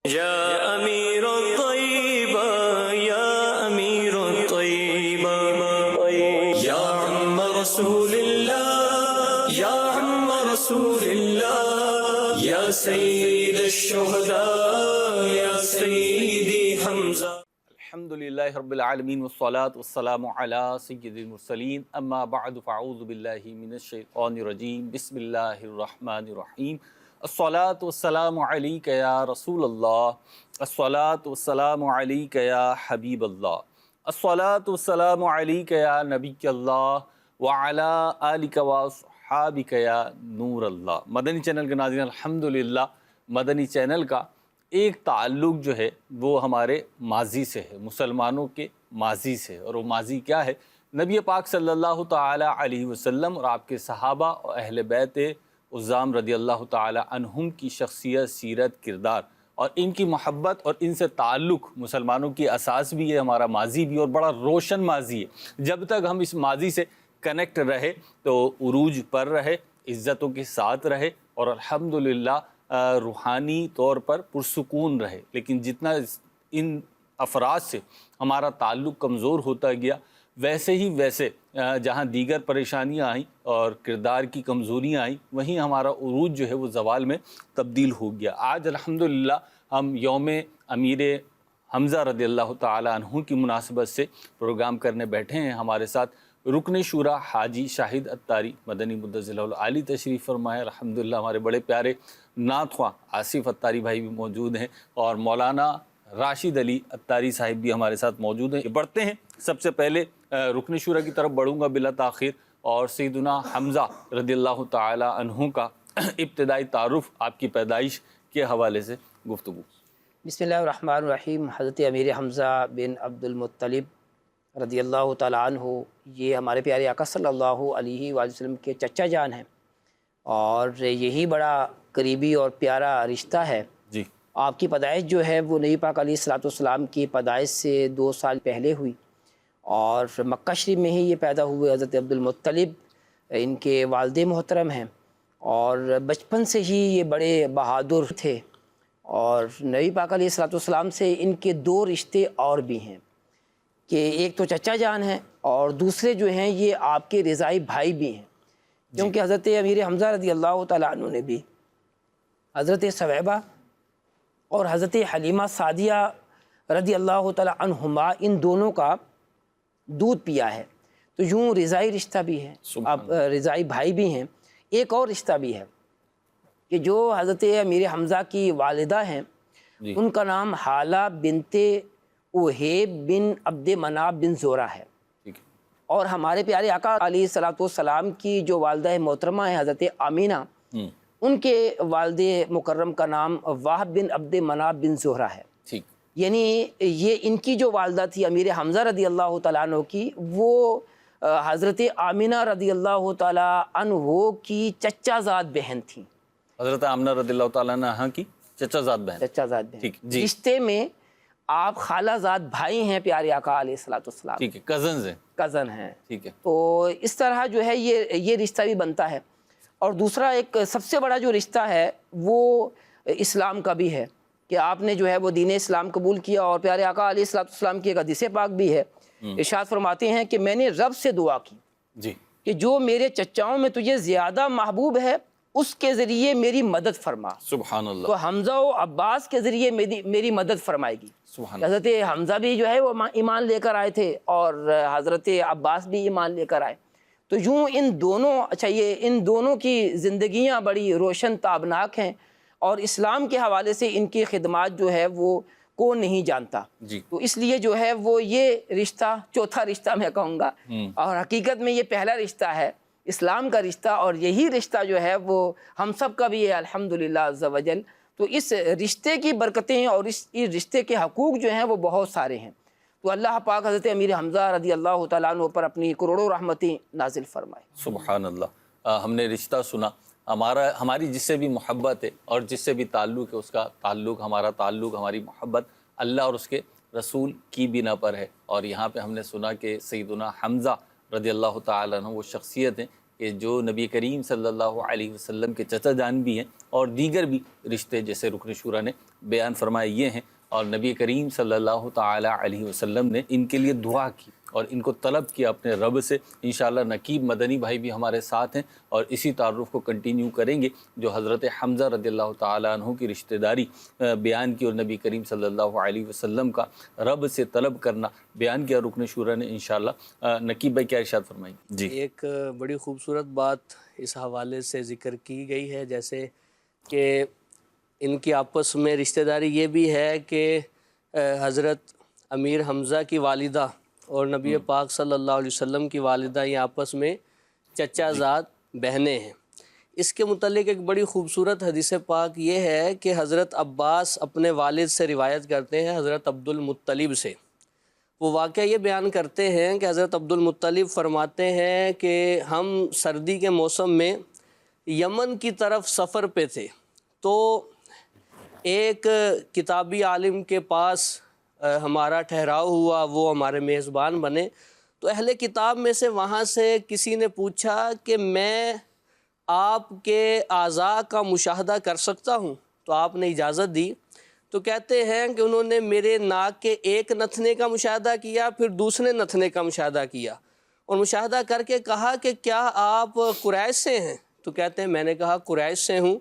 يا أمير الطيبة يا أمير الطيبة يا عم رسول الله يا عم رسول الله يا سيد الشهداء يا سيدي حمزة. الحمد للہ رب العالمین والصلاة والسلام علی سید المرسلین اما بعد فاعوذ باللہ من الشیطان الرجیم بسم اللہ الرحمن الرحیم الصلاة والسلام علیک یا رسول اللہ الصلاة والسلام علیک یا حبیب اللہ الصلاة والسلام علیک یا نبی اللہ وعلی آلک واصحابک یا نور اللہ۔ مدنی چینل کے ناظرین، الحمدللہ مدنی چینل کا ایک تعلق جو ہے وہ ہمارے ماضی سے ہے، مسلمانوں کے ماضی سے، اور وہ ماضی کیا ہے؟ نبی پاک صلی اللہ تعالی علیہ وسلم اور آپ کے صحابہ اور اہل بیت عظام رضی اللہ تعالی عنہم کی شخصیت، سیرت، کردار اور ان کی محبت اور ان سے تعلق مسلمانوں کی اساس بھی ہے، ہمارا ماضی بھی، اور بڑا روشن ماضی ہے۔ جب تک ہم اس ماضی سے کنیکٹ رہے تو عروج پر رہے، عزتوں کے ساتھ رہے، اور الحمدللہ روحانی طور پر پرسکون رہے۔ لیکن جتنا ان افراد سے ہمارا تعلق کمزور ہوتا گیا، ویسے جہاں دیگر پریشانیاں آئیں اور کردار کی کمزوریاں آئیں، وہیں ہمارا عروج جو ہے وہ زوال میں تبدیل ہو گیا۔ آج الحمدللہ ہم یوم امیر حمزہ رضی اللہ تعالی عنہ کی مناسبت سے پروگرام کرنے بیٹھے ہیں۔ ہمارے ساتھ رکن شورا حاجی شاہد اتاری مدنی مدظل العالی تشریف فرمائے۔ الحمدللہ ہمارے بڑے پیارے نعت خواں آصف اتاری بھائی بھی موجود ہیں، اور مولانا راشد علی اتاری صاحب بھی ہمارے ساتھ موجود ہیں۔ بڑھتے ہیں، سب سے پہلے رکن شورا کی طرف بڑھوں گا بلا تاخیر، اور سیدنا حمزہ رضی اللہ تعالی عنہ کا ابتدائی تعارف، آپ کی پیدائش کے حوالے سے گفتگو۔ بسم اللہ الرحمن الرحیم۔ حضرت امیر حمزہ بن عبد المطلب رضی اللہ تعالیٰ عنہ، یہ ہمارے پیارے آقا صلی اللہ علیہ وآلہ وسلم کے چچا جان ہیں، اور یہی بڑا قریبی اور پیارا رشتہ ہے۔ جی، آپ کی پیدائش جو ہے وہ نبی پاک علیہ الصلوۃ والسلام کی پیدائش سے 2 سال پہلے ہوئی، اور مکہ شریف میں ہی یہ پیدا ہوئے۔ حضرت عبد المطلب ان کے والد محترم ہیں، اور بچپن سے ہی یہ بڑے بہادر تھے، اور نبی پاک علیہ الصلوۃ والسلام سے ان کے 2 رشتے اور بھی ہیں، کہ ایک تو چچا جان ہیں، اور دوسرے جو ہیں یہ آپ کے رضائی بھائی بھی ہیں، کیونکہ حضرت امیر حمزہ رضی اللہ تعالیٰ عنہ نے بھی حضرت ثویبہ اور حضرت حلیمہ سعدیہ رضی اللہ تعالیٰ عنہما، ان دونوں کا دودھ پیا ہے۔ تو یوں رضائی رشتہ بھی ہے، اب رضائی بھائی بھی ہیں۔ ایک اور رشتہ بھی ہے کہ جو حضرت امیر حمزہ کی والدہ ہیں، ان کا نام حالہ بنت اوہیب بن عبد مناف بن زورہ ہے، اور ہمارے پیارے آقا علیہ الصلوۃ والسلام کی جو والدہ محترمہ ہے حضرت آمینہ، ان کے والد مکرم کا نام واہب بن عبد مناف بن زہرہ ہے۔ یعنی یہ ان کی جو والدہ تھی امیر حمزہ رضی اللہ تعالیٰ عنہ کی، وہ حضرت آمینہ رضی اللہ تعالیٰ عنہ کی چچا زاد بہن تھیں۔ حضرت آمنہ رضی اللہ تعالیٰ عنہ کی چچا زاد بہن، رشتے میں آپ خالہ زاد بھائی ہیں پیارے آقا علیہ الصلوۃ والسلام، ٹھیک ہے، کزن ہیں، ٹھیک ہے۔ تو اس طرح جو ہے یہ رشتہ بھی بنتا ہے۔ اور دوسرا ایک سب سے بڑا جو رشتہ ہے وہ اسلام کا بھی ہے، کہ آپ نے جو ہے وہ دین اسلام قبول کیا، اور پیارے آقا علیہ الصلوۃ والسلام کی ایک حدیث پاک بھی ہے، ارشاد فرماتے ہیں کہ میں نے رب سے دعا کی کہ جو میرے چچاؤں میں تجھے زیادہ محبوب ہے اس کے ذریعے میری مدد فرما۔ سبحان اللہ۔ تو حمزہ و عباس کے ذریعے میری مدد فرمائے گی۔ حضرت حمزہ بھی جو ہے وہ ایمان لے کر آئے تھے، اور حضرت عباس بھی ایمان لے کر آئے۔ تو یوں ان دونوں کی زندگیاں بڑی روشن تابناک ہیں، اور اسلام کے حوالے سے ان کی خدمات جو ہے وہ کون نہیں جانتا۔ تو اس لیے جو ہے وہ یہ رشتہ چوتھا رشتہ میں کہوں گا، اور حقیقت میں یہ پہلا رشتہ ہے، اسلام کا رشتہ، اور یہی رشتہ جو ہے وہ ہم سب کا بھی ہے الحمدللہ عز و جل۔ تو اس رشتے کی برکتیں اور اس رشتے کے حقوق جو ہیں وہ بہت سارے ہیں۔ تو اللہ پاک حضرت امیر حمزہ رضی اللہ تعالیٰ عنہ پر اپنی کروڑوں رحمتیں نازل فرمائے۔ سبحان اللہ۔ ہم نے رشتہ سنا، ہماری جس سے بھی محبت ہے اور جس سے بھی تعلق ہے، اس کا تعلق، ہمارا تعلق، ہماری محبت اللہ اور اس کے رسول کی بنا پر ہے۔ اور یہاں پہ ہم نے سنا کہ سیدنا حمزہ رضی اللہ تعالیٰ عنہ وہ شخصیت ہیں کہ جو نبی کریم صلی اللہ علیہ وسلم کے چچا جان بھی ہیں اور دیگر بھی رشتے جیسے رکن شورا نے بیان فرمائے یہ ہیں، اور نبی کریم صلی اللہ تعالی علیہ وسلم نے ان کے لیے دعا کی اور ان کو طلب کیا اپنے رب سے۔ انشاءاللہ نقیب مدنی بھائی بھی ہمارے ساتھ ہیں اور اسی تعارف کو کنٹینیو کریں گے جو حضرت حمزہ رضی اللہ تعالیٰ عنہ کی رشتہ داری بیان کی اور نبی کریم صلی اللہ علیہ وسلم کا رب سے طلب کرنا بیان کیا رکن شورا نے۔ انشاءاللہ نقیب بھائی کیا ارشاد فرمائیں گے؟ جی، ایک بڑی خوبصورت بات اس حوالے سے ذکر کی گئی ہے، جیسے کہ ان کی آپس میں رشتہ داری یہ بھی ہے کہ حضرت امیر حمزہ کی والدہ اور نبی پاک صلی اللہ علیہ وسلم کی والدہ یہ آپس میں چچا زاد بہنیں ہیں۔ اس کے متعلق ایک بڑی خوبصورت حدیث پاک یہ ہے کہ حضرت عباس اپنے والد سے روایت کرتے ہیں حضرت عبد المطلب سے۔ وہ واقعہ یہ بیان کرتے ہیں کہ حضرت عبد المطلب فرماتے ہیں کہ ہم سردی کے موسم میں یمن کی طرف سفر پہ تھے، تو ایک کتابی عالم کے پاس ہمارا ٹھہراؤ ہوا، وہ ہمارے میزبان بنے۔ تو اہل کتاب میں سے وہاں سے کسی نے پوچھا کہ میں آپ کے اعضاء کا مشاہدہ کر سکتا ہوں؟ تو آپ نے اجازت دی۔ تو کہتے ہیں کہ انہوں نے میرے ناک کے ایک نتھنے کا مشاہدہ کیا، پھر دوسرے نتھنے کا مشاہدہ کیا، اور مشاہدہ کر کے کہا کہ کیا آپ قریش سے ہیں؟ تو کہتے ہیں میں نے کہا قریش سے ہوں۔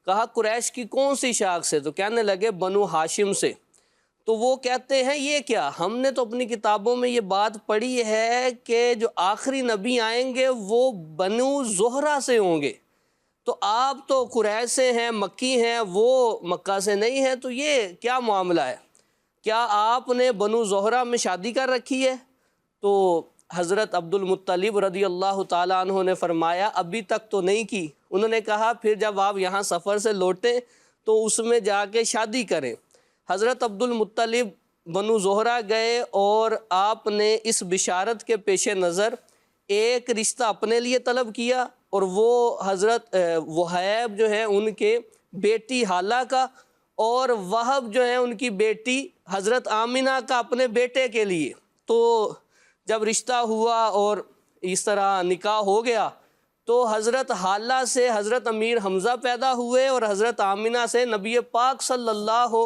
کہا قریش کی کون سی شاخ سے؟ تو کہنے لگے بنو ہاشم سے۔ تو وہ کہتے ہیں یہ کیا؟ ہم نے تو اپنی کتابوں میں یہ بات پڑھی ہے کہ جو آخری نبی آئیں گے وہ بنو زہرہ سے ہوں گے، تو آپ تو قریش سے ہیں، مکی ہیں، وہ مکہ سے نہیں ہیں، تو یہ کیا معاملہ ہے؟ کیا آپ نے بنو زہرہ میں شادی کر رکھی ہے؟ تو حضرت عبد المطلب رضی اللہ تعالیٰ عنہ نے فرمایا ابھی تک تو نہیں کی۔ انہوں نے کہا پھر جب آپ یہاں سفر سے لوٹیں تو اس میں جا کے شادی کریں۔ حضرت عبد المطلب بنو زہرہ گئے اور آپ نے اس بشارت کے پیش نظر ایک رشتہ اپنے لیے طلب کیا، اور وہ حضرت وہیب جو ہیں ان کے بیٹی حالہ کا، اور وہب جو ہیں ان کی بیٹی حضرت آمنہ کا اپنے بیٹے کے لیے۔ تو جب رشتہ ہوا اور اس طرح نکاح ہو گیا تو حضرت حالہ سے حضرت امیر حمزہ پیدا ہوئے، اور حضرت آمنہ سے نبی پاک صلی اللہ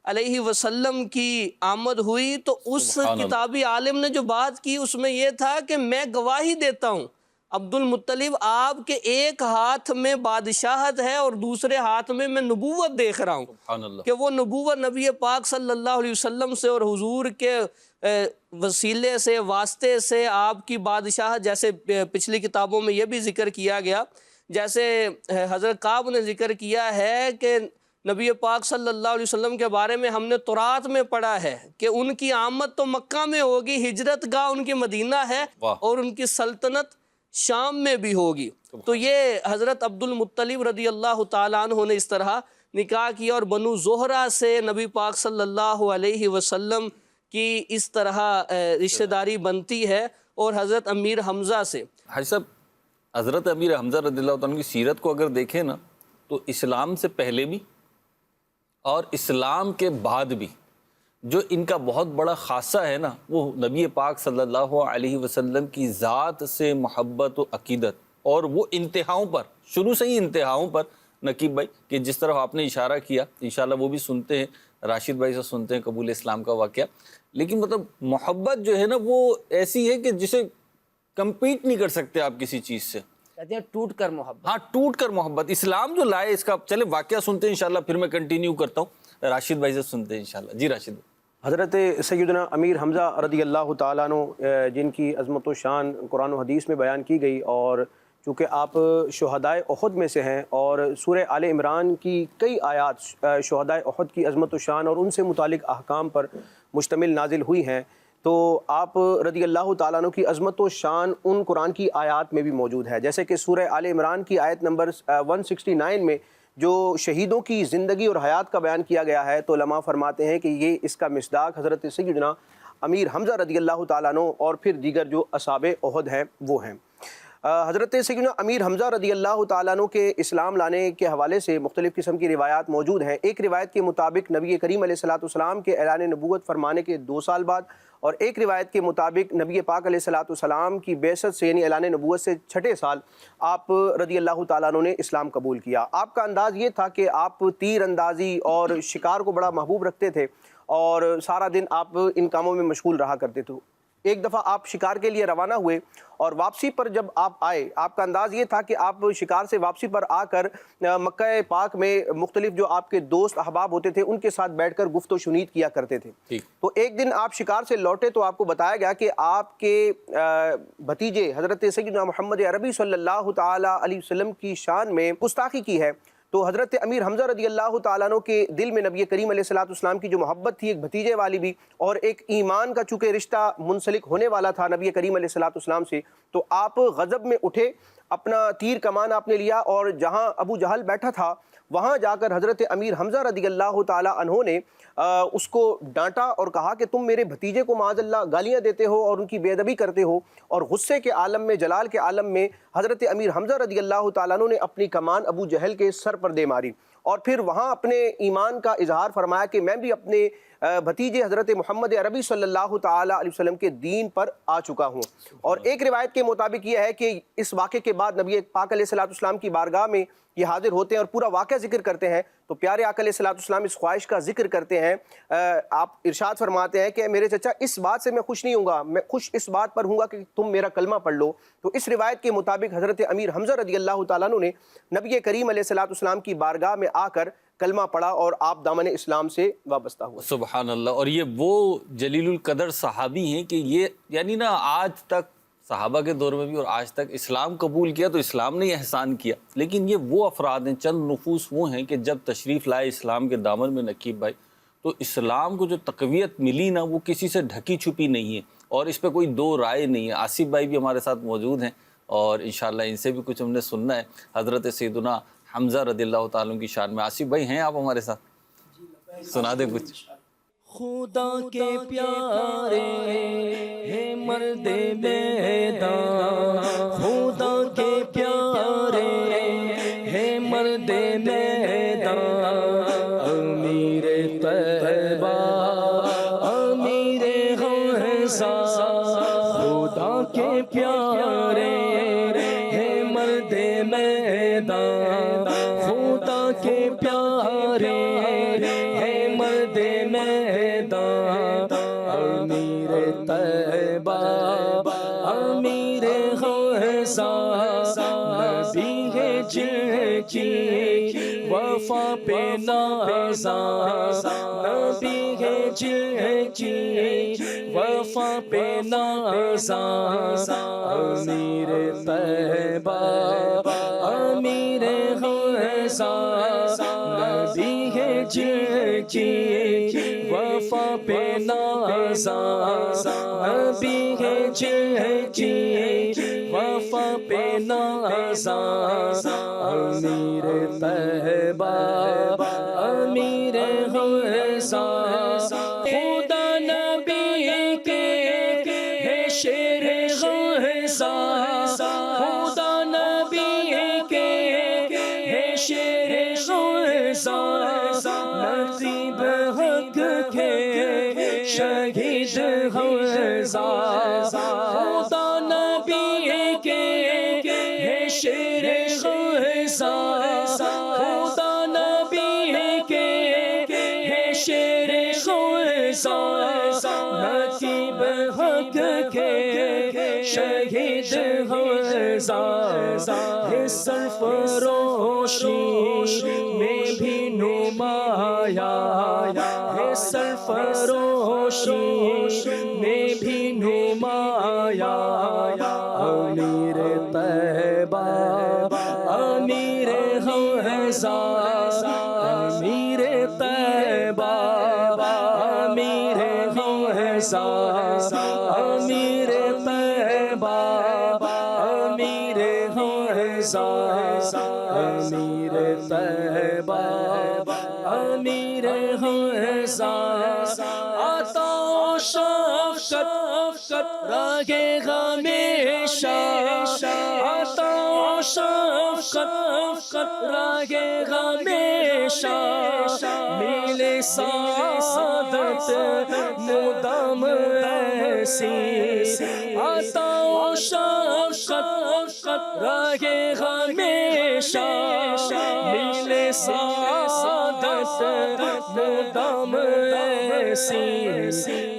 علیہ وسلم کی آمد ہوئی۔ تو اس کتابی عالم نے جو بات کی اس میں یہ تھا کہ میں گواہی دیتا ہوں عبد المطلب آپ کے ایک ہاتھ میں بادشاہت ہے اور دوسرے ہاتھ میں نبوت دیکھ رہا ہوں، کہ وہ نبوت نبی پاک صلی اللہ علیہ وسلم سے اور حضور کے وسیلے سے واسطے سے آپ کی بادشاہت، جیسے پچھلی کتابوں میں یہ بھی ذکر کیا گیا، جیسے حضرت کعب نے ذکر کیا ہے کہ نبی پاک صلی اللہ علیہ وسلم کے بارے میں ہم نے تورات میں پڑھا ہے کہ ان کی آمد تو مکہ میں ہوگی، ہجرت گاہ ان کی مدینہ ہے، اور ان کی سلطنت شام میں بھی ہوگی۔ تو یہ حضرت عبد المطلب رضی اللہ تعالیٰ عنہ نے اس طرح نکاح کیا، اور بنو زہرہ سے نبی پاک صلی اللہ علیہ وسلم کی اس طرح رشتہ داری بنتی ہے، اور حضرت امیر حمزہ سے۔ حاجی صاحب، حضرت امیر حمزہ رضی اللہ عنہ کی سیرت کو اگر دیکھیں نا تو اسلام سے پہلے بھی اور اسلام کے بعد بھی جو ان کا بہت بڑا خاصہ ہے نا، وہ نبی پاک صلی اللہ علیہ وسلم کی ذات سے محبت و عقیدت، اور وہ انتہاؤں پر، شروع سے ہی انتہاؤں پر نقیب بھائی، کہ جس طرح آپ نے اشارہ کیا انشاءاللہ وہ بھی سنتے ہیں، راشد بھائی سے سنتے ہیں قبول اسلام کا واقعہ، لیکن مطلب محبت جو ہے نا وہ ایسی ہے کہ جسے کمپیٹ نہیں کر سکتے آپ کسی چیز سے، کہتے ہیں ٹوٹ کر محبت۔ ہاں، ٹوٹ کر محبت اسلام جو لائے اس کا، چلے واقعہ سنتے ہیں انشاءاللہ، پھر میں کنٹینیو کرتا ہوں، راشد بھائی سے سنتے ہیں انشاءاللہ۔ جی راشد بھائی۔ حضرت سیدنا امیر حمزہ رضی اللہ تعالیٰ عنہ جن کی عظمت و شان قرآن و حدیث میں بیان کی گئی، اور چونکہ آپ شہدائے احد میں سے ہیں اور سورہ آل عمران کی کئی آیات شہدائے احد کی عظمت و شان اور ان سے متعلق احکام پر مشتمل نازل ہوئی ہیں، تو آپ رضی اللہ تعالیٰ عنہ کی عظمت و شان ان قرآن کی آیات میں بھی موجود ہے، جیسے کہ سورہ آل عمران کی آیت نمبر 169 میں جو شہیدوں کی زندگی اور حیات کا بیان کیا گیا ہے، تو علماء فرماتے ہیں کہ یہ اس کا مصداق حضرت سیدنا امیر حمزہ رضی اللہ تعالیٰ عنہ اور پھر دیگر جو اصحاب احد ہیں وہ ہیں۔ حضرت سیدنا امیر حمزہ رضی اللہ تعالیٰ عنہ کے اسلام لانے کے حوالے سے مختلف قسم کی روایات موجود ہیں۔ ایک روایت کے مطابق نبی کریم علیہ الصلوۃ والسلام کے اعلان نبوت فرمانے کے 2 سال بعد، اور ایک روایت کے مطابق نبی پاک علیہ الصلوۃ والسلام کی بعثت سے یعنی اعلان نبوت سے 6 سال آپ رضی اللہ تعالیٰ عنہ نے اسلام قبول کیا۔ آپ کا انداز یہ تھا کہ آپ تیر اندازی اور شکار کو بڑا محبوب رکھتے تھے اور سارا دن آپ ان کاموں میں مشغول رہا کرتے تھے۔ ایک دفعہ آپ شکار کے لیے روانہ ہوئے اور واپسی پر جب آپ آئے، آپ کا انداز یہ تھا کہ آپ شکار سے واپسی پر آ کر مکہ پاک میں مختلف جو آپ کے دوست احباب ہوتے تھے ان کے ساتھ بیٹھ کر گفت و شنید کیا کرتے تھے۔ تو ایک دن آپ شکار سے لوٹے تو آپ کو بتایا گیا کہ آپ کے بھتیجے حضرت سیدنا محمد عربی صلی اللہ تعالیٰ علیہ وسلم کی شان میں گستاخی کی ہے۔ تو حضرت امیر حمزہ رضی اللہ تعالیٰ عنہ کے دل میں نبی کریم علیہ الصلوۃ والسلام کی جو محبت تھی، ایک بھتیجے والی بھی اور ایک ایمان کا چونکہ رشتہ منسلک ہونے والا تھا نبی کریم علیہ الصلوۃ والسلام سے، تو آپ غضب میں اٹھے، اپنا تیر کمان آپ نے لیا اور جہاں ابو جہل بیٹھا تھا وہاں جا کر حضرت امیر حمزہ رضی اللہ تعالیٰ عنہ نے اس کو ڈانٹا اور کہا کہ تم میرے بھتیجے کو معاذ اللہ گالیاں دیتے ہو اور ان کی بے ادبی کرتے ہو، اور غصے کے عالم میں، جلال کے عالم میں حضرت امیر حمزہ رضی اللہ تعالیٰ عنہ نے اپنی کمان ابو جہل کے سر پر دے ماری اور پھر وہاں اپنے ایمان کا اظہار فرمایا کہ میں بھی اپنے بھتیجے حضرت محمد عربی صلی اللہ تعالیٰ علیہ وسلم کے دین پر آ چکا ہوں۔ اور ایک روایت کے مطابق یہ ہے کہ اس واقعے کے بعد نبی پاک علیہ الصلوۃ والسلام کی بارگاہ میں یہ حاضر ہوتے ہیں اور پورا واقعہ ذکر کرتے ہیں، تو پیارے آقا علیہ الصلوۃ والسلام اس خواہش کا ذکر کرتے ہیں۔ آپ ارشاد فرماتے ہیں کہ میرے چچا اس بات سے میں خوش نہیں ہوں گا، میں خوش اس بات پر ہوں گا کہ تم میرا کلمہ پڑھ لو۔ تو اس روایت کے مطابق حضرت امیر حمزہ رضی اللہ تعالیٰ عنہ نے نبی کریم علیہ الصلوۃ والسلام کی بارگاہ میں آ کر کلمہ پڑھا اور آپ دامن اسلام سے وابستہ ہوئے۔ سبحان اللہ۔ اور یہ وہ جلیل القدر صحابی ہیں کہ یہ یعنی نا آج تک صحابہ کے دور میں بھی اور آج تک اسلام قبول کیا تو اسلام نے یہ احسان کیا، لیکن یہ وہ افراد ہیں، چند نفوس وہ ہیں کہ جب تشریف لائے اسلام کے دامن میں نقیب بھائی، تو اسلام کو جو تقویت ملی نا وہ کسی سے ڈھکی چھپی نہیں ہے اور اس پہ کوئی دو رائے نہیں ہے۔ آصف بھائی بھی ہمارے ساتھ موجود ہیں اور انشاءاللہ ان سے بھی کچھ ہم نے سننا ہے حضرت سیدنا حمزہ رضی اللہ تعالیٰ کی شان میں۔ آصف بھائی ہیں آپ ہمارے ساتھ؟ سنا دیں کچھ۔ خدا کے پیارے ہیں مرد میدان، خدا کے پیارے ہیں مرد میدان، امیر طیبہ امیر حمزہ، خدا کے پیارے ہیں مرد میدان، خدا کے پیارے ہیں مرد میدان، امیر طیبہ امیر حمزہ، نبی ہے جن کی وفا پہ نازاں، نبی ہے جن کی وفا پہ نازاں، امیر طیبہ امیر حمزہ، نبی ہے جن کی وفا پہ نازاں، نبی ہے جن کی وفا پہ نازاں، امیر طیبہ امیر حمزہ، خدا نبی کے ہے شیر حمزہ، خدا نبی کے ہے شیر حمزہ، نصیب حق کے شہید حمزہ، خدا نبی کے ہے شیر حمزہ، خدا نبی کے ہے شیر حمزہ، نصیب حق کے شہید حمزہ، ہے سرفروشی میں بھی نمایا، ہے سرفروشی میں بھی نمایا، امیر طیبہ امیر حمزہ، امیر طیبہ امیر حمزہ، امیر طیبہ امیر حمزہ، امیر طیبہ امیر حمزہ، عطا و شفقت رہے ہمیشہ، شفقت راہ ہمیشہ ملے سعادت مدام ایسی عطا و شفقت راہ ہمیشہ ملے سعادت مدام ایسی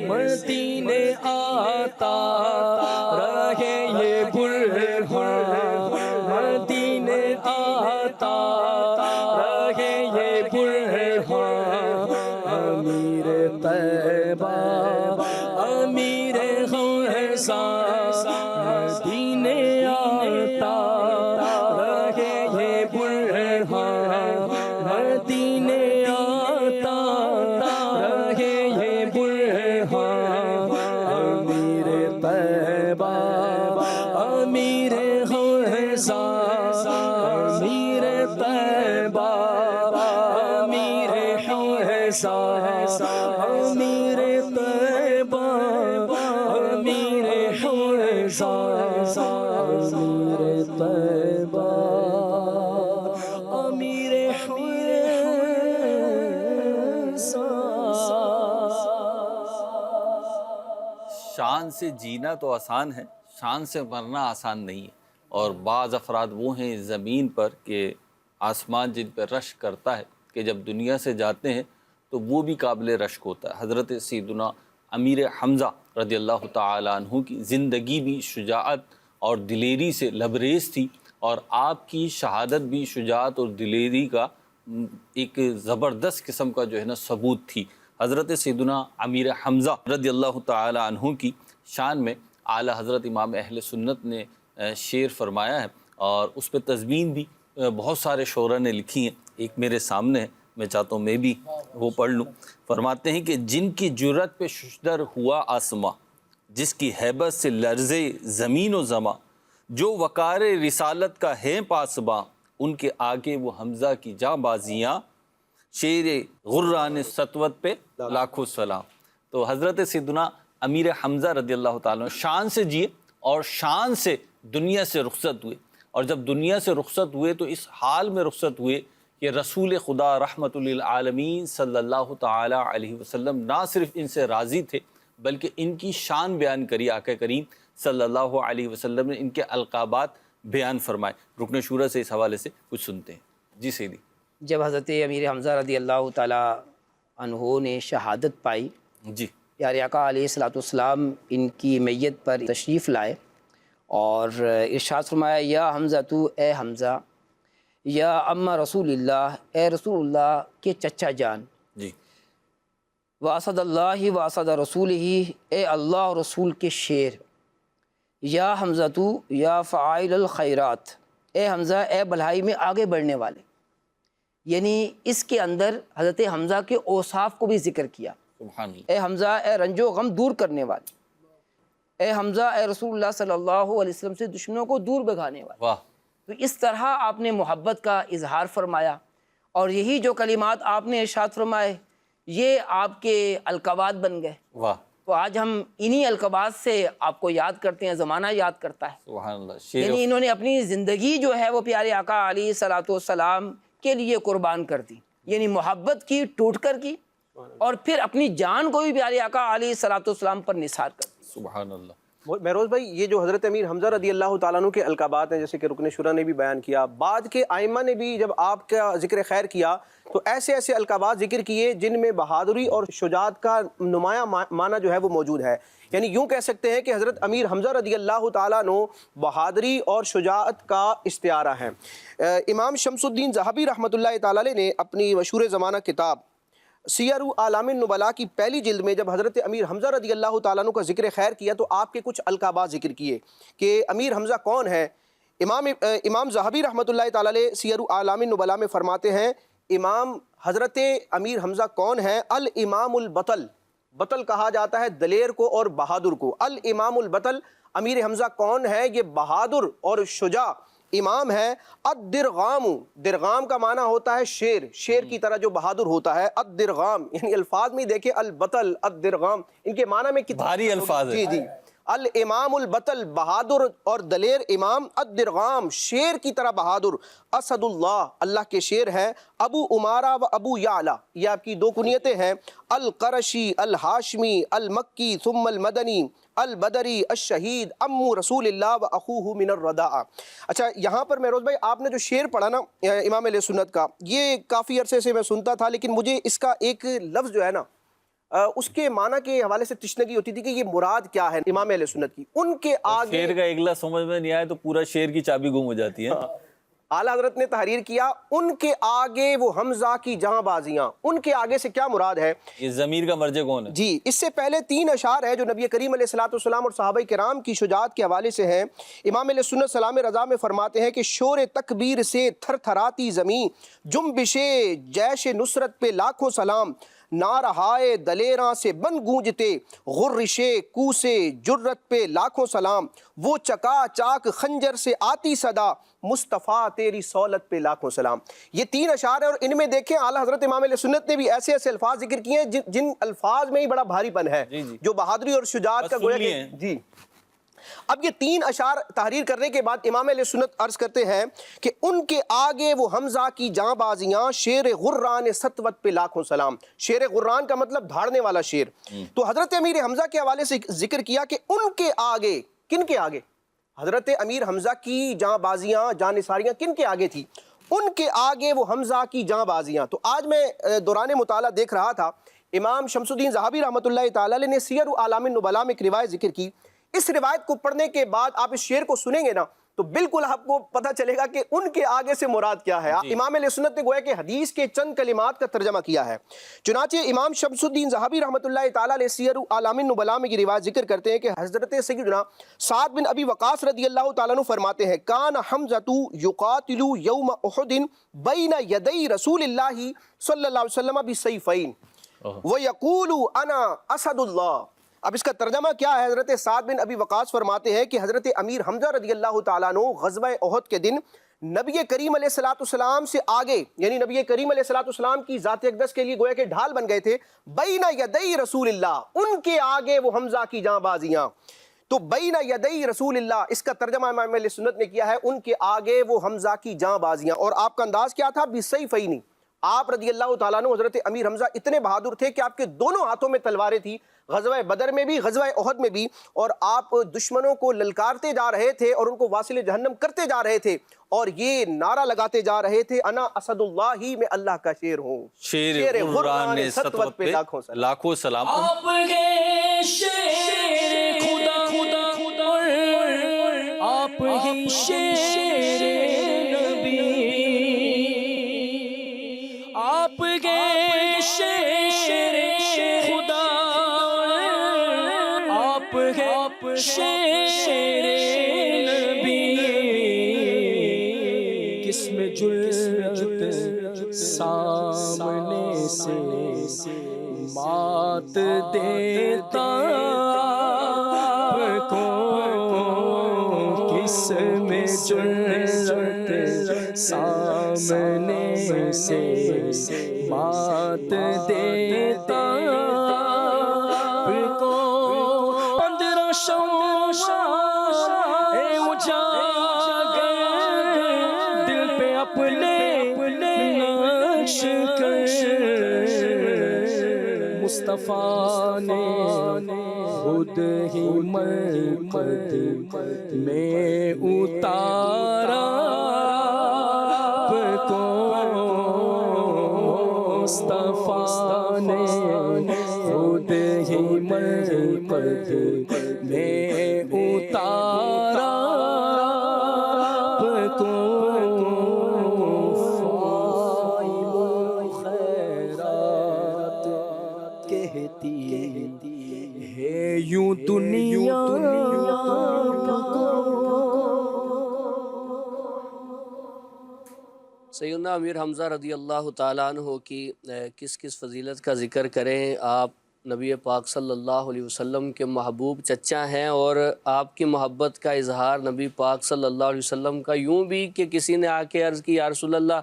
مدینے آتا رہے یہ برہان مدینے آتا رہے یہ برہان امیر طیبہ امیر خراسان مدینے آتا رہے یہ برہان مدینے آتا رہے یہ برہان امیر طیبہ امیر خراسان امیر طیبہ امیر خراسان امیر طیبہ امیر خراسان امیر طیبہ امیر خراسان۔ شان سے جینا تو آسان ہے، شان سے مرنا آسان نہیں ہے، اور بعض افراد وہ ہیں زمین پر کہ آسمان جن پر رشک کرتا ہے کہ جب دنیا سے جاتے ہیں تو وہ بھی قابل رشک ہوتا ہے۔ حضرت سیدنا امیر حمزہ رضی اللہ تعالیٰ عنہ کی زندگی بھی شجاعت اور دلیری سے لبریز تھی، اور آپ کی شہادت بھی شجاعت اور دلیری کا ایک زبردست قسم کا جو ہے نا ثبوت تھی۔ حضرت سیدنا امیر حمزہ رضی اللہ تعالیٰ عنہ کی شان میں اعلیٰ حضرت امام اہل سنت نے شعر فرمایا ہے، اور اس پہ تضمین بھی بہت سارے شعراء نے لکھی ہیں۔ ایک میرے سامنے ہے، میں چاہتا ہوں میں بھی وہ پڑھ لوں۔ فرماتے ہیں کہ جن کی جرت پہ ششدر ہوا آسماں، جس کی ہیبت سے لرزے زمین و زماں، جو وقار رسالت کا ہے پاسباں، ان کے آگے وہ حمزہ کی جاں بازیاں، شیر غران سطوت پہ لاکھوں سلام۔ تو حضرت سیدنا امیر حمزہ رضی اللہ تعالیٰ عنہ شان سے جیے اور شان سے دنیا سے رخصت ہوئے، اور جب دنیا سے رخصت ہوئے تو اس حال میں رخصت ہوئے کہ رسول خدا رحمت للعالمین صلی اللہ تعالیٰ علیہ وسلم نہ صرف ان سے راضی تھے بلکہ ان کی شان بیان کری۔ آقا کریم صلی اللہ علیہ وسلم نے ان کے القابات بیان فرمائے۔ رکن شورا سے اس حوالے سے کچھ سنتے ہیں۔ جی سیدی۔ جب حضرت امیر حمزہ رضی اللہ تعالیٰ عنہ نے شہادت پائی، جی پیارے آقا علیہ الصلوۃ والسلام ان کی میت پر تشریف لائے اور ارشاد فرمایا، یا حمزہ تو اے حمزہ، یا اما رسول اللہ، اے رسول اللہ کے چچا جان، جی واسد اللہ واسد رسول ہی، اے اللہ اور رسول کے شیر، یا حمزہ تو یا فعائل الخیرات، اے حمزہ اے بھلائی میں آگے بڑھنے والے۔ یعنی اس کے اندر حضرت حمزہ کے اوصاف کو بھی ذکر کیا، سبحان اللہ۔ اے حمزہ اے رنج و غم دور کرنے والے، اے حمزہ اے رسول اللہ صلی اللہ علیہ وسلم سے دشمنوں کو دور بھگانے والے۔ واہ، تو اس طرح آپ نے محبت کا اظہار فرمایا، اور یہی جو کلمات آپ نے ارشاد فرمائے یہ آپ کے القابات بن گئے۔ واہ، تو آج ہم انہی القابات سے آپ کو یاد کرتے ہیں، زمانہ یاد کرتا ہے۔ سبحان اللہ۔ شیر یعنی انہوں نے اپنی زندگی جو ہے وہ پیارے آقا علیہ الصلوۃ والسلام کے لیے قربان کر دی، یعنی محبت کی، ٹوٹ کر کی، اور پھر اپنی جان کو بھی پیارے آقا علیہ الصلوۃ والسلام پر نثار کر دی۔ سبحان اللہ۔ بہروز بھائی، یہ جو حضرت امیر حمزہ رضی اللہ تعالیٰ عنہ کے القابات ہیں، جیسے کہ رکن شورا نے بھی بیان کیا، بعد کے ائمہ نے بھی جب آپ کا ذکر خیر کیا تو ایسے ایسے القابات ذکر کیے جن میں بہادری اور شجاعت کا نمایاں معنی جو ہے وہ موجود ہے۔ یعنی یوں کہہ سکتے ہیں کہ حضرت امیر حمزہ رضی اللہ تعالیٰ عنہ بہادری اور شجاعت کا استعارہ ہیں۔ امام شمس الدین ذہبی رحمۃ اللہ تعالیٰ علیہ نے اپنی مشہور زمانہ کتاب سیر اعلام النبلاء کی پہلی جلد میں جب حضرت امیر حمزہ رضی اللہ تعالیٰ عنہ کا ذکر خیر کیا تو آپ کے کچھ القابات ذکر کیے کہ امیر حمزہ کون ہے۔ امام ذہبی رحمۃ اللہ تعالیٰ علیہ سیر اعلام النبلاء میں فرماتے ہیں، امام حضرت امیر حمزہ کون ہے؟ الامام البطل، بطل کہا جاتا ہے دلیر کو اور بہادر کو۔ الامام البطل، امیر حمزہ کون ہے؟ یہ بہادر اور شجاع امام ہے۔ الدرغام، درغام کا معنی ہوتا ہے شیر، شیر کی طرح جو بہادر ہوتا ہے۔ الدرغام، یعنی الفاظ میں دیکھیں، البطل، الدرغام، ان کے معنی میں کتنا بھاری الفاظ ہے۔ جی جی۔ الامام البطل بہادر اور دلیر امام، الدرغام شیر کی طرح بہادر، اسد اللہ اللہ کے شیر ہیں، ابو عمارہ و ابو یعلا یہ آپ کی دو کنیتیں ہیں، القرشی الہاشمی المکی ثم المدنی البدری الشہید امو رسول اللہ و اخوہ من الرداء۔ اچھا یہاں پر مہروز بھائی آپ نے جو شعر پڑھا نا امام علیہ سنت کا، یہ کافی عرصے سے میں سنتا تھا، لیکن مجھے اس کا ایک لفظ جو ہے نا اس کے معنی کے حوالے سے تشنگی ہوتی تھی کہ یہ مراد کیا ہے امام علیہ سنت کی، ان کے آگے شعر کا ایک لفظ سمجھ میں نہیں آئے تو پورا شعر کی چابی گم ہو جاتی ہے۔ اعلیٰ حضرت نے تحریر کیا ان کے آگے وہ حمزہ کی جہاں بازیاں، ان کے آگے سے کیا مراد ہے؟ یہ ضمیر کا مرجع کون ہے؟ جی اس سے پہلے 3 اشعار ہیں جو نبی کریم علیہ الصلوۃ والسلام اور صحابہ کرام کی شجاعت کے حوالے سے ہیں۔ امام علیہ سنت سلام رضا میں فرماتے ہیں کہ شور تکبیر سے تھر تھراتی زمین، جنبش جیش نصرت پہ لاکھوں سلام، نارہائے دلیراں سے بن گونجتے، غرش کوس جرت پہ لاکھوں سلام، وہ چکا چاک خنجر سے آتی صدا، مصطفیٰ تیری سولت پہ لاکھوں سلام۔ یہ 3 اشعار ہیں اور ان میں دیکھیں اعلیٰ حضرت امام علیہ سنت نے بھی ایسے ایسے الفاظ ذکر کیے ہیں جن الفاظ میں ہی بڑا بھاری پن ہے، جو بہادری اور شجاعت کا گویا کہ جی۔ اب یہ 3 اشعار تحریر کرنے کے بعد امام علیہ سنت عرض کرتے ہیں کہ ان کے آگے وہ حمزہ کی جاں بازیاں، شیر غران سطوت پہ لاکھوں سلام۔ شیر غران کا مطلب دھاڑنے والا شیر۔ تو حضرت امیر حمزہ کے حوالے سے ذکر کیا کہ ان کے آگے، کن کے آگے؟ حضرت امیر حمزہ کی جاں بازیاں، جاں نثاریاں کن کے آگے تھی؟ ان کے آگے وہ حمزہ کی جاں بازیاں۔ تو آج میں دوران مطالعہ دیکھ رہا تھا، امام شمس الدین ذہبی رحمۃ اللہ تعالی علیہ نے سیر اعلام النبلاء میں ایک روایت ذکر کی۔ اس روایت کو پڑھنے کے بعد آپ اس شعر کو سنیں گے نا تو بالکل آپ کو پتہ چلے گا کہ ان کے آگے سے مراد کیا ہے۔ امام علیہ سنت نے گویا کہ حدیث کے چند کلمات کا ترجمہ کیا ہے۔ چنانچہ امام شمس الدین ذہبی رحمۃ اللہ تعالی علیہ سیر اعلام النبلاء میں یہ روایت ذکر کرتے ہیں کہ حضرت سیدنا سعد بن ابی وقاص رضی اللہ تعالیٰ عنہ فرماتے ہیں، کان حمزۃ یقاتل یوم احد بین یدی رسول اللہ صلی اللہ علیہ وسلم بسیفین ویقول انا اسد اللہ۔ اب اس کا ترجمہ کیا ہے؟ حضرت سعد بن ابی وقاص فرماتے ہیں کہ حضرت امیر حمزہ رضی اللہ تعالیٰ عنہ غزوہ احد کے دن نبی کریم علیہ الصلوۃ والسلام سے آگے، یعنی نبی کریم علیہ الصلوۃ والسلام کی ذات اقدس کے لیے گویا کہ ڈھال بن گئے تھے، بین یدی رسول اللہ، ان کے آگے وہ حمزہ کی جاں بازیاں۔ تو بین یدی رسول اللہ اس کا ترجمہ امام علیہ سنت نے کیا ہے ان کے آگے وہ حمزہ کی جاں بازیاں۔ اور آپ کا انداز کیا تھا؟ بسیفین۔ آپ رضی اللہ تعالیٰ عنہ حضرت امیر حمزہ اتنے بہادر تھے کہ آپ کے دونوں ہاتھوں میں تلواریں تھیں، غزوہ بدر میں بھی غزوہ احد میں بھی، اور آپ دشمنوں کو للکارتے جا رہے تھے اور ان کو واصل جہنم کرتے جا رہے تھے، اور یہ نعرہ لگاتے جا رہے تھے، انا اسد اللہ ہی، میں اللہ کا شیر ہوں، شیر غران سطوت پہ لاکھوں سلام۔ آپ کے شیر خدا خدا خدا، آپ ہی شیر نبی، آپ کے شیر خدا، آپ کے شیر نبی، کس میں جرأت سامنے سے مات دیتا آپ کو، کس میں جرأت سامنے سے مات دیتا آپ کو، 15 شمع اجاگر دل پہ اپنے نقش کر، مصطفیٰ نے خود ہی مرقد میں اتارا آپ کو، مصطفیٰ نے خود ہی مرقد میں اتارا آپ کو، ہے یوں دنیا سیدنا امیر حمزہ رضی اللہ تعالیٰ عنہ کی کس کس فضیلت کا ذکر کریں۔ آپ نبی پاک صلی اللہ علیہ وسلم کے محبوب چچا ہیں، اور آپ کی محبت کا اظہار نبی پاک صلی اللہ علیہ وسلم کا یوں بھی کہ کسی نے آ کے عرض کی یا رسول اللہ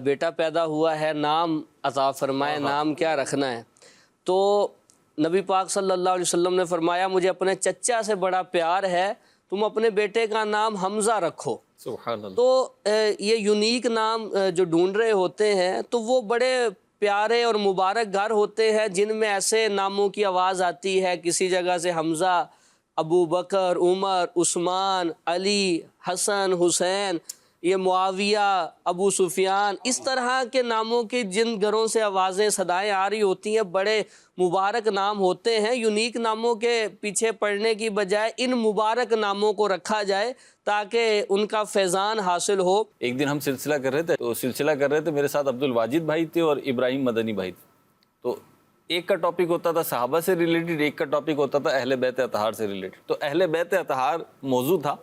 بیٹا پیدا ہوا ہے، نام عطا فرمائے، نام کیا رکھنا ہے؟ تو نبی پاک صلی اللہ علیہ وسلم نے فرمایا مجھے اپنے چچا سے بڑا پیار ہے، تم اپنے بیٹے کا نام حمزہ رکھو۔ سبحان اللہ۔ تو یہ یونیک نام جو ڈھونڈ رہے ہوتے ہیں تو وہ بڑے پیارے اور مبارک گھر ہوتے ہیں جن میں ایسے ناموں کی آواز آتی ہے، کسی جگہ سے حمزہ، ابو بکر، عمر، عثمان، علی، حسن، حسین، یہ معاویہ، ابو سفیان، اس طرح کے ناموں کے جن گھروں سے آوازیں صدائیں آ رہی ہوتی ہیں، بڑے مبارک نام ہوتے ہیں۔ یونیک ناموں کے پیچھے پڑنے کی بجائے ان مبارک ناموں کو رکھا جائے تاکہ ان کا فیضان حاصل ہو۔ ایک دن ہم سلسلہ کر رہے تھے میرے ساتھ عبد الواجد بھائی تھے اور ابراہیم مدنی بھائی تھے، تو ایک کا ٹاپک ہوتا تھا صحابہ سے ریلیٹڈ، ایک کا ٹاپک ہوتا تھا اہل بیت اطہار سے ریلیٹڈ۔ تو اہل بیت اطہار موضوع تھا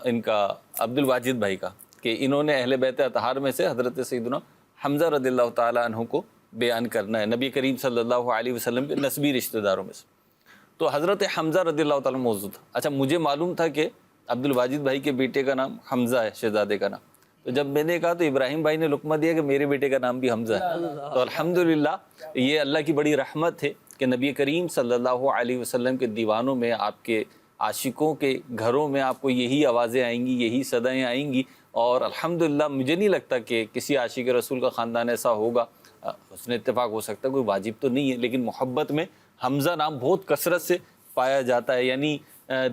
ان کا عبد الواجد بھائی کا، کہ انہوں نے اہل بیت اطہار میں سے حضرت سیدنا حمزہ رضی اللہ تعالیٰ عنہ کو بیان کرنا ہے، نبی کریم صلی اللہ علیہ وسلم کے نسبی رشتہ داروں میں سے۔ تو حضرت حمزہ رضی اللہ تعالیٰ موضوع تھا۔ اچھا، مجھے معلوم تھا کہ عبد الواجد بھائی کے بیٹے کا نام حمزہ ہے، شہزادے کا نام۔ تو جب میں نے کہا تو ابراہیم بھائی نے لقمہ دیا کہ میرے بیٹے کا نام بھی حمزہ ہے۔ تو الحمدللہ یہ اللہ کی بڑی رحمت ہے کہ نبی کریم صلی اللہ علیہ وسلم کے دیوانوں میں، آپ کے عاشقوں کے گھروں میں آپ کو یہی آوازیں آئیں گی، یہی صدائیں آئیں گی۔ اور الحمدللہ مجھے نہیں لگتا کہ کسی عاشق رسول کا خاندان ایسا ہوگا، حسن اتفاق ہو سکتا ہے، کوئی واجب تو نہیں ہے، لیکن محبت میں حمزہ نام بہت کثرت سے پایا جاتا ہے۔ یعنی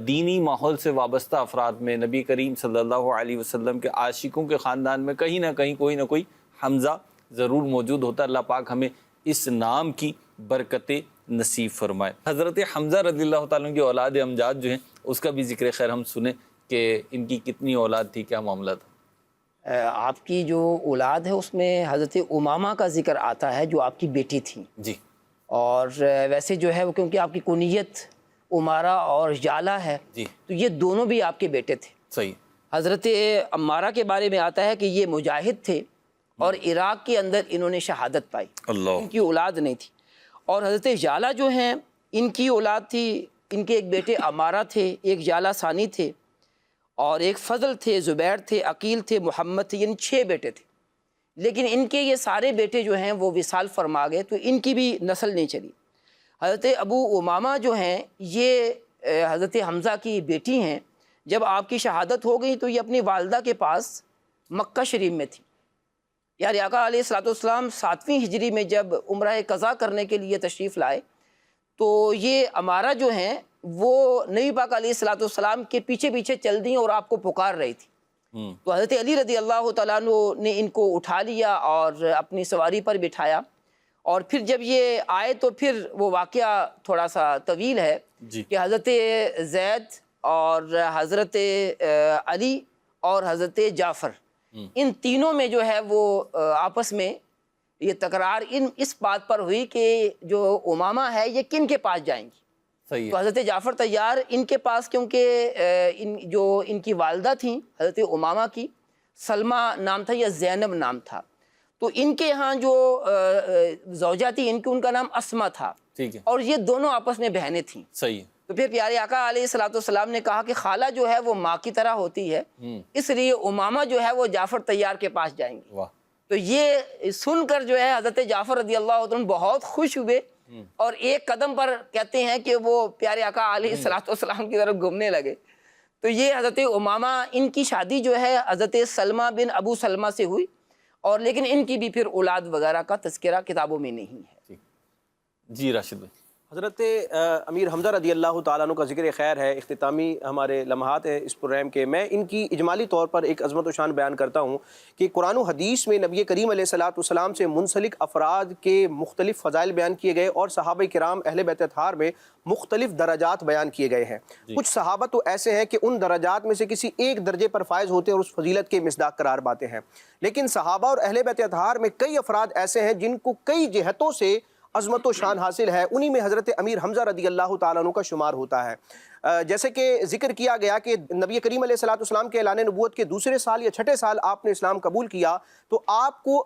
دینی ماحول سے وابستہ افراد میں نبی کریم صلی اللہ علیہ وسلم کے عاشقوں کے خاندان میں کہیں نہ کہیں کوئی نہ کوئی حمزہ ضرور موجود ہوتا ہے۔ اللہ پاک ہمیں اس نام کی برکتیں نصیب فرمائے۔ حضرت حمزہ رضی اللہ تعالیٰ کی اولاد امجاد جو ہیں اس کا بھی ذکر خیر ہم سنیں کہ ان کی کتنی اولاد تھی، کیا معاملہ تھا؟ آپ کی جو اولاد ہے اس میں حضرت امامہ کا ذکر آتا ہے جو آپ کی بیٹی تھیں، جی۔ اور ویسے جو ہے وہ کیونکہ آپ کی کنیت عمارہ اور جالا ہے، جی، تو یہ دونوں بھی آپ کے بیٹے تھے۔ صحیح۔ حضرت عمارہ کے بارے میں آتا ہے کہ یہ مجاہد تھے اور عراق کے اندر انہوں نے شہادت پائی، اللہ۔ ان کی اولاد نہیں تھی۔ اور حضرت جالا جو ہیں ان کی اولاد تھی، ان کے ایک بیٹے عمارہ تھے، ایک جالا ثانی تھے، اور ایک فضل تھے، زبیر تھے، عقیل تھے، محمد تھے، یعنی 6 بیٹے تھے۔ لیکن ان کے یہ سارے بیٹے جو ہیں وہ وصال فرما گئے، تو ان کی بھی نسل نہیں چلی۔ حضرت ابو امامہ جو ہیں یہ حضرت حمزہ کی بیٹی ہیں۔ جب آپ کی شہادت ہو گئی تو یہ اپنی والدہ کے پاس مکہ شریف میں تھی۔ یعنی آقا علیہ الصلوۃ والسلام 7ویں ہجری میں جب عمرہ قضا کرنے کے لیے تشریف لائے تو یہ عمارہ جو ہیں وہ نبی پاک علیہ الصلوۃ والسلام کے پیچھے پیچھے چل دیں اور آپ کو پکار رہی تھی۔ تو حضرت علی رضی اللہ تعالیٰ عنہ نے ان کو اٹھا لیا اور اپنی سواری پر بٹھایا، اور پھر جب یہ آئے تو پھر وہ واقعہ تھوڑا سا طویل ہے کہ حضرت زید اور حضرت علی اور حضرت جعفر، ان تینوں میں جو ہے وہ آپس میں یہ تکرار اس بات پر ہوئی کہ جو امامہ ہے یہ کن کے پاس جائیں گی۔ صحیح۔ تو حضرت جعفر طیار ان کے پاس، کیونکہ ان کی والدہ تھیں حضرت امامہ کی، سلمہ نام تھا یا زینب نام تھا، تو ان کے ہاں جو زوجہ تھی ان کا نام اسما تھا، ٹھیک ہے، اور یہ دونوں آپس میں بہنیں تھیں۔ صحیح ہے۔ تو پھر پیارے آقا علیہ الصلوۃ والسلام نے کہا کہ خالہ جو ہے وہ ماں کی طرح ہوتی ہے، اس لیے امامہ جو ہے وہ جعفر طیار کے پاس جائیں گی۔ واہ۔ تو یہ سن کر جو ہے حضرت جعفر رضی اللہ عنہ بہت خوش ہوئے، اور ایک قدم پر کہتے ہیں کہ وہ پیارے آقا علیہ الصلوۃ والسلام کی طرف گھومنے لگے۔ تو یہ حضرت امامہ، ان کی شادی جو ہے حضرت سلمہ بن ابو سلمہ سے ہوئی، اور لیکن ان کی بھی پھر اولاد وغیرہ کا تذکرہ کتابوں میں نہیں ہے۔ جی راشد بھائی۔ حضرت امیر حمزہ رضی اللہ تعالیٰ عنہ کا ذکر خیر ہے، اختتامی ہمارے لمحات ہیں اس پروگرام کے۔ میں ان کی اجمالی طور پر ایک عظمت و شان بیان کرتا ہوں کہ قرآن و حدیث میں نبی کریم علیہ الصلوۃ والسلام سے منسلک افراد کے مختلف فضائل بیان کیے گئے، اور صحابہ کرام اہل بیت اطہار میں مختلف درجات بیان کیے گئے ہیں۔ کچھ صحابہ تو ایسے ہیں کہ ان درجات میں سے کسی ایک درجے پر فائز ہوتے اور اس فضیلت کے مصداق قرار پاتے ہیں، لیکن صحابہ اور اہل بیت اطہار میں کئی افراد ایسے ہیں جن کو کئی جہتوں سے عظمت و شان حاصل ہے، انہی میں حضرت امیر حمزہ رضی اللہ تعالیٰ عنہ کا شمار ہوتا ہے۔ جیسے کہ ذکر کیا گیا کہ نبی کریم علیہ الصلوۃ والسلام کے اعلان نبوت کے دوسرے سال یا چھٹے سال آپ نے اسلام قبول کیا، تو آپ کو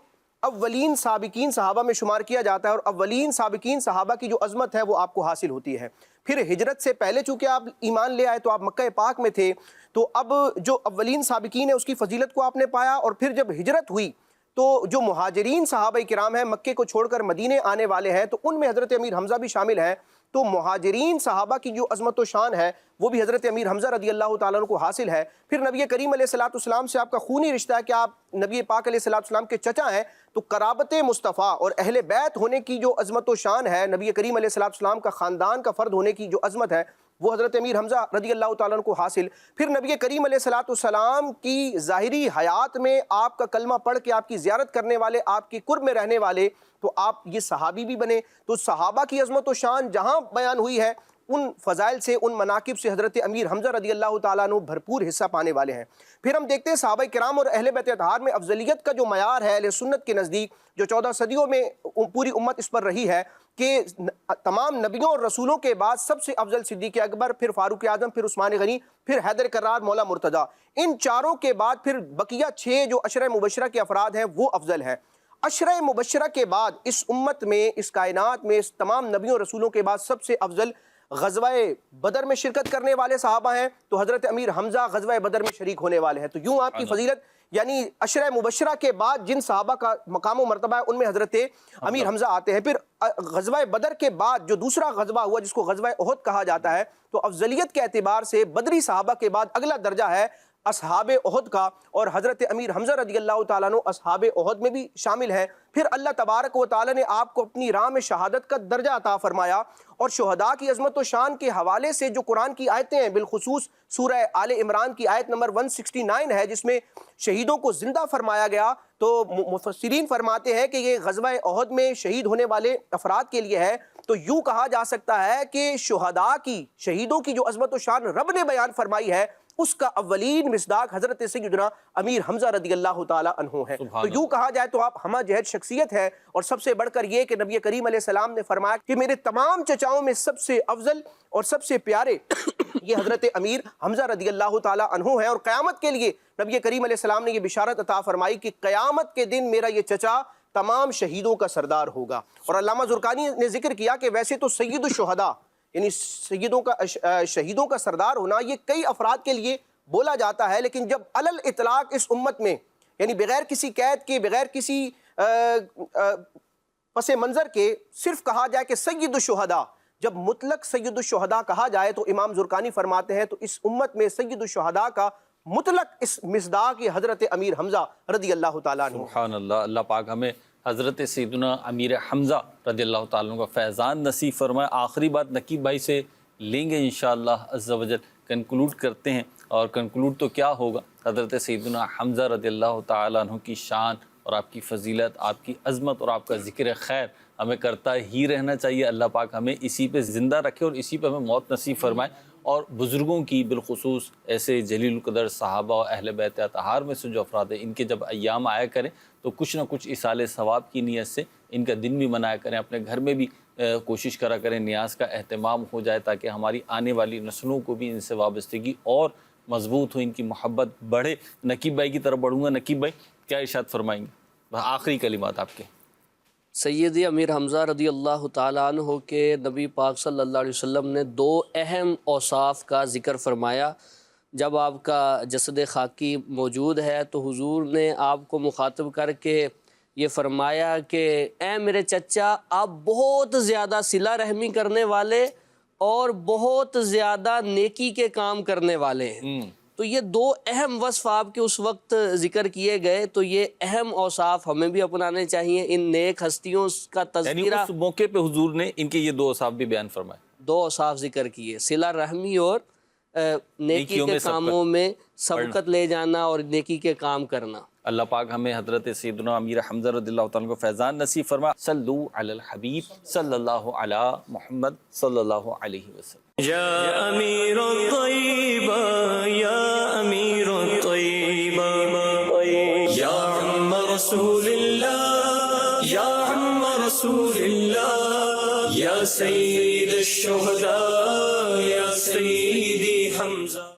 اولین سابقین صحابہ میں شمار کیا جاتا ہے، اور اولین سابقین صحابہ کی جو عظمت ہے وہ آپ کو حاصل ہوتی ہے۔ پھر ہجرت سے پہلے چونکہ آپ ایمان لے آئے تو آپ مکہ پاک میں تھے، تو اب جو اولین سابقین ہے اس کی فضیلت کو آپ نے پایا، اور پھر جب ہجرت ہوئی تو جو مہاجرین صحابہ کرام ہیں مکے کو چھوڑ کر مدینے آنے والے ہیں تو ان میں حضرت امیر حمزہ بھی شامل ہیں. تو مہاجرین صحابہ کی جو عظمت و شان ہے وہ بھی حضرت امیر حمزہ رضی اللہ تعالیٰ عنہ کو حاصل ہے. پھر نبی کریم علیہ الصلوۃ والسلام سے آپ کا خونی رشتہ ہے کہ آپ نبی پاک علیہ الصلوۃ والسلام کے چچا ہیں. تو قرابت مصطفیٰ اور اہل بیت ہونے کی جو عظمت و شان ہے, نبی کریم علیہ الصلوۃ والسلام کا خاندان کا فرد ہونے کی جو عظمت ہے, وہ حضرت امیر حمزہ رضی اللہ تعالیٰ عنہ کو حاصل. پھر نبی کریم علیہ الصلوۃ والسلام کی ظاہری حیات میں آپ کا کلمہ پڑھ کے آپ کی زیارت کرنے والے, آپ کے قرب میں رہنے والے, تو آپ یہ صحابی بھی بنے. تو صحابہ کی عظمت و شان جہاں بیان ہوئی ہے ان فضائل سے, ان مناقب سے حضرت امیر حمزہ رضی اللہ تعالیٰ عنہ بھرپور حصہ پانے والے ہیں. پھر ہم دیکھتے ہیں صحابہ کرام اور اہل بیت اطہار میں افضلیت کا جو معیار ہے اہل سنت کے نزدیک, جو 14 صدیوں میں پوری امت اس پر رہی ہے کہ تمام نبیوں اور رسولوں کے بعد سب سے افضل صدیق اکبر, پھر فاروق اعظم, پھر عثمان غنی, پھر حیدر کرار, مولا مرتضیٰ. ان چاروں کے بعد پھر بقیہ 6 جو عشرہ مبشرہ کے افراد ہیں وہ افضل ہیں. عشرہ مبشرہ کے بعد اس امت میں, اس کائنات میں, اس تمام نبیوں اور رسولوں کے بعد سب سے افضل غزوہ بدر میں شرکت کرنے والے صحابہ ہیں. تو حضرت امیر حمزہ غزوہ بدر میں شریک ہونے والے ہیں. تو یوں آپ کی فضیلت یعنی عشرہ مبشرہ کے بعد جن صحابہ کا مقام و مرتبہ ہے ان میں حضرت امیر حمزہ آتے ہیں. پھر غزوہ بدر کے بعد جو دوسرا غزوہ ہوا جس کو غزوہ احد کہا جاتا ہے, تو افضلیت کے اعتبار سے بدری صحابہ کے بعد اگلا درجہ ہے اصحاب احد کا, اور حضرت امیر حمزہ رضی اللہ تعالیٰ عنہ اصحاب احد میں بھی شامل ہیں. پھر اللہ تبارک و تعالیٰ نے آپ کو اپنی راہ میں شہادت کا درجہ عطا فرمایا. اور شہداء کی عظمت و شان کے حوالے سے جو قرآن کی آیتیں ہیں, بالخصوص سورہ آل عمران کی آیت نمبر 169 ہے جس میں شہیدوں کو زندہ فرمایا گیا, تو مفسرین فرماتے ہیں کہ یہ غزوہ احد میں شہید ہونے والے افراد کے لیے ہے. تو یوں کہا جا سکتا ہے کہ شہداء کی, شہیدوں کی جو عظمت و شان رب نے بیان فرمائی ہے اس کا اولین مصداق حضرت سیدنا امیر حمزہ رضی اللہ تعالیٰ عنہ ہے. تو یوں کہا جائے تو آپ ہمہ جہت شخصیت ہے, اور سب سے بڑھ کر یہ کہ نبی کریم علیہ السلام نے فرمایا کہ میرے تمام چچاؤں میں سب سے افضل اور سب سے پیارے یہ حضرت امیر حمزہ رضی اللہ تعالیٰ عنہ ہیں. اور قیامت کے لیے نبی کریم علیہ السلام نے یہ بشارت عطا فرمائی کہ قیامت کے دن میرا یہ چچا تمام شہیدوں کا سردار ہوگا. اور علامہ زرقانی نے ذکر کیا کہ ویسے تو سید الشہداء یعنی شہیدوں کا سردار ہونا یہ کئی افراد کے لیے بولا جاتا ہے, لیکن جب علل اطلاق اس امت میں یعنی بغیر کسی قید کے, بغیر کسی پس منظر کے صرف کہا جائے کہ سید الشہداء, جب مطلق سید الشہداء کہا جائے تو امام زرقانی فرماتے ہیں تو اس امت میں سید الشہداء کا مطلق اس مصداق حضرت امیر حمزہ رضی اللہ تعالیٰ عنہ. سبحان اللہ. اللہ پاک ہمیں حضرت سیدنا امیر حمزہ رضی اللہ تعالیٰ عنہ کا فیضان نصیب فرمائے. آخری بات نقیب بھائی سے لیں گے انشاءاللہ عز و جل. کنکلوڈ کرتے ہیں, اور کنکلوڈ تو کیا ہوگا, حضرت سیدنا حمزہ رضی اللہ تعالیٰ عنہ کی شان اور آپ کی فضیلت, آپ کی عظمت اور آپ کا ذکر خیر ہمیں کرتا ہی رہنا چاہیے. اللہ پاک ہمیں اسی پہ زندہ رکھے اور اسی پہ ہمیں موت نصیب فرمائے. اور بزرگوں کی بالخصوص ایسے جلیل القدر صحابہ و اہل بیت اطہار میں سے جو افراد ہیں, ان کے جب ایام آیا کریں تو کچھ نہ کچھ اصال ثواب کی نیت سے ان کا دن بھی منایا کریں, اپنے گھر میں بھی کوشش کرا کریں, نیاز کا اہتمام ہو جائے تاکہ ہماری آنے والی نسلوں کو بھی ان سے وابستگی اور مضبوط ہو, ان کی محبت بڑھے. نقیب بھائی کی طرف بڑھوں گا. نقیب بھائی کیا ارشاد فرمائیں گے, آخری کلمات آپ کے. سیدی امیر حمزہ رضی اللہ تعالیٰ عنہ کے نبی پاک صلی اللہ علیہ وسلم نے 2 اہم اوصاف کا ذکر فرمایا. جب آپ کا جسد خاکی موجود ہے تو حضور نے آپ کو مخاطب کر کے یہ فرمایا کہ اے میرے چچا, آپ بہت زیادہ صلہ رحمی کرنے والے اور بہت زیادہ نیکی کے کام کرنے والے ہیں. تو یہ 2 اہم وصف آپ کے اس وقت ذکر کیے گئے, تو یہ اہم اوصاف ہمیں بھی اپنانے چاہیے. ان نیک ہستیوں کا تذکرہ, یعنی اس موقع پہ حضور نے ان کے یہ 2 اوصاف بھی بیان فرمائے, 2 اوصاف ذکر کیے, صلہ رحمی اور نیکی کے کاموں میں سبقت لے جانا اور نیکی کے کام کرنا. اللہ پاک ہمیں حضرت سیدنا امیر حمزہ رضی اللہ تعالیٰ کو فیضان نصیب فرما. صلو علی الحبیب صلی اللہ علی محمد صلی اللہ علیہ وسلم. یا امیر الطیبہ یا امیر الطیبہ یا عم رسول اللہ یا عم رسول اللہ یا سید الشہداء یا سیدی حمزہ.